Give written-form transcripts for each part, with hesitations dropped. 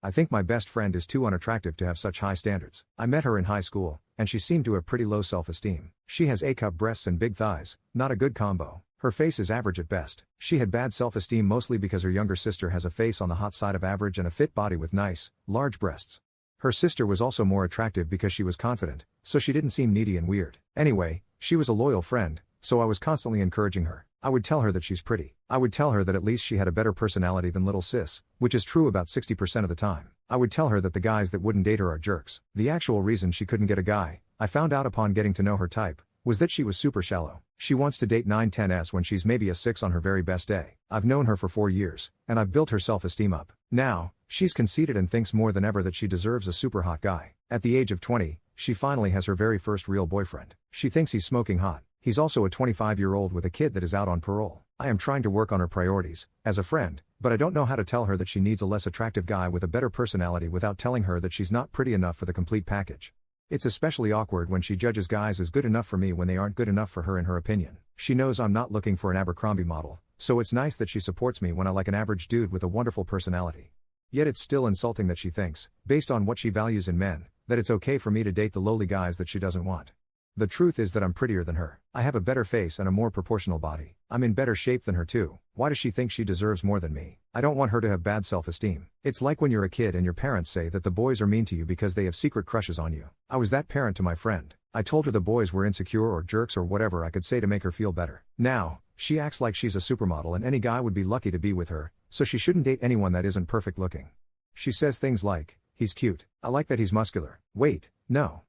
I think my best friend is too unattractive to have such high standards. I met her in high school, and she seemed to have pretty low self-esteem. She has A-cup breasts and big thighs, not a good combo. Her face is average at best. She had bad self-esteem mostly because her younger sister has a face on the hot side of average and a fit body with nice, large breasts. Her sister was also more attractive because she was confident, so she didn't seem needy and weird. Anyway, she was a loyal friend, so I was constantly encouraging her. I would tell her that she's pretty. I would tell her that at least she had a better personality than little sis, which is true about 60% of the time. I would tell her that the guys that wouldn't date her are jerks. The actual reason she couldn't get a guy, I found out upon getting to know her type, was that she was super shallow. She wants to date 9-10s when she's maybe a 6 on her very best day. I've known her for 4 years, and I've built her self-esteem up. Now, she's conceited and thinks more than ever that she deserves a super hot guy. At the age of 20, she finally has her very first real boyfriend. She thinks he's smoking hot. He's also a 25-year-old with a kid that is out on parole. I am trying to work on her priorities, as a friend, but I don't know how to tell her that she needs a less attractive guy with a better personality without telling her that she's not pretty enough for the complete package. It's especially awkward when she judges guys as good enough for me when they aren't good enough for her in her opinion. She knows I'm not looking for an Abercrombie model, so it's nice that she supports me when I like an average dude with a wonderful personality. Yet it's still insulting that she thinks, based on what she values in men, that it's okay for me to date the lowly guys that she doesn't want. The truth is that I'm prettier than her. I have a better face and a more proportional body. I'm in better shape than her too. Why does she think she deserves more than me? I don't want her to have bad self-esteem. It's like when you're a kid and your parents say that the boys are mean to you because they have secret crushes on you. I was that parent to my friend. I told her the boys were insecure or jerks or whatever I could say to make her feel better. Now, she acts like she's a supermodel and any guy would be lucky to be with her, so she shouldn't date anyone that isn't perfect looking. She says things like, "He's cute. I like that he's muscular." Wait, no.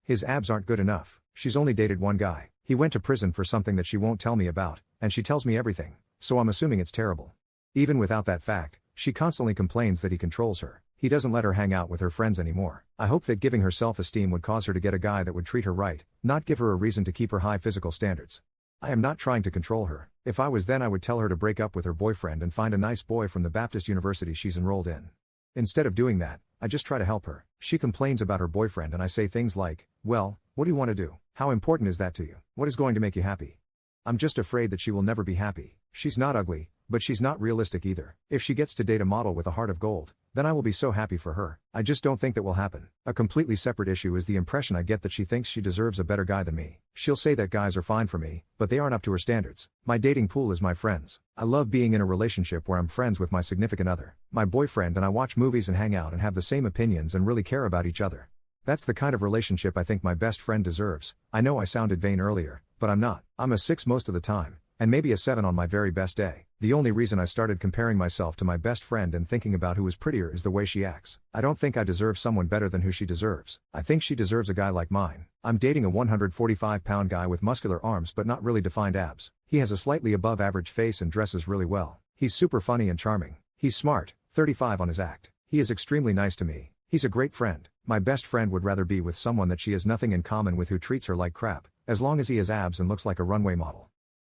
His abs aren't good enough. She's only dated one guy. He went to prison for something that she won't tell me about, and she tells me everything, so I'm assuming it's terrible. Even without that fact, she constantly complains that he controls her. He doesn't let her hang out with her friends anymore. I hope that giving her self-esteem would cause her to get a guy that would treat her right, not give her a reason to keep her high physical standards. I am not trying to control her. If I was then I would tell her to break up with her boyfriend and find a nice boy from the Baptist university she's enrolled in. Instead of doing that, I just try to help her. She complains about her boyfriend and I say things like, "Well, what do you want to do? How important is that to you? What is going to make you happy?" I'm just afraid that she will never be happy. She's not ugly, but she's not realistic either. If she gets to date a model with a heart of gold, then I will be so happy for her. I just don't think that will happen. A completely separate issue is the impression I get that she thinks she deserves a better guy than me. She'll say that guys are fine for me, but they aren't up to her standards. My dating pool is my friends. I love being in a relationship where I'm friends with my significant other. My boyfriend and I watch movies and hang out and have the same opinions and really care about each other. That's the kind of relationship I think my best friend deserves. I know I sounded vain earlier, but I'm not. I'm a 6 most of the time, and maybe a 7 on my very best day. The only reason I started comparing myself to my best friend and thinking about who is prettier is the way she acts. I don't think I deserve someone better than who she deserves. I think she deserves a guy like mine. I'm dating a 145-pound guy with muscular arms but not really defined abs. He has a slightly above average face and dresses really well. He's super funny and charming. He's smart, 35 on his act. He is extremely nice to me. He's a great friend. My best friend would rather be with someone that she has nothing in common with who treats her like crap, as long as he has abs and looks like a runway model.